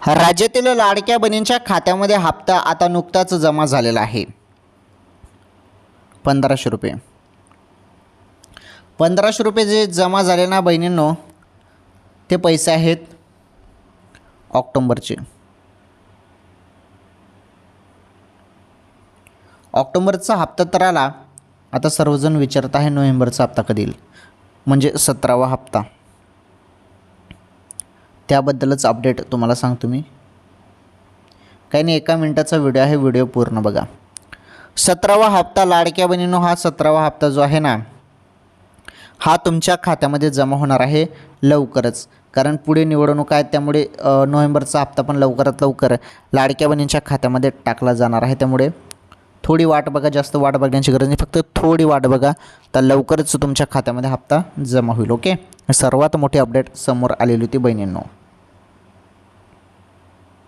राज्यातील लाडक्या बहिणींच्या खात्यामध्ये हप्ता आता नुकताच जमा झालेला आहे. 1500 रुपये. 1500 रुपये जे जमा झाले ना बहिणींनो, ते पैसे आहेत ऑक्टोंबरचे. ऑक्टोंबरचा हप्ता तर आला. आता सर्वजण विचारत आहे नोव्हेंबरचा हप्ता कधी येईल, म्हणजे 17वा हप्ता. त्याबद्दलच अपडेट तुम्हाला सांगतो मी. काही नाही, 1 मिनिटाचा व्हिडिओ आहे, व्हिडिओ पूर्ण बघा. 17वा हप्ता लाडक्या बहिणींनो, हा 17वा हप्ता जो आहे ना, हा तुमच्या खात्यामध्ये जमा होणार आहे लवकरच. कारण पुढे निवडणूक आहेत, त्यामुळे नोव्हेंबरचा हप्ता पण लवकरात लवकर लाडक्या बहिणींच्या खात्यामध्ये टाकला जाणार आहे. त्यामुळे थोडी वाट बघा, जास्त वाट बघण्याची गरज नाही, फक्त थोडी वाट बघा, तर लवकरच तुमच्या खात्यामध्ये हप्ता जमा होईल. ओके, सर्वात मोठी अपडेट समोर आलेली होती बहिणींनो.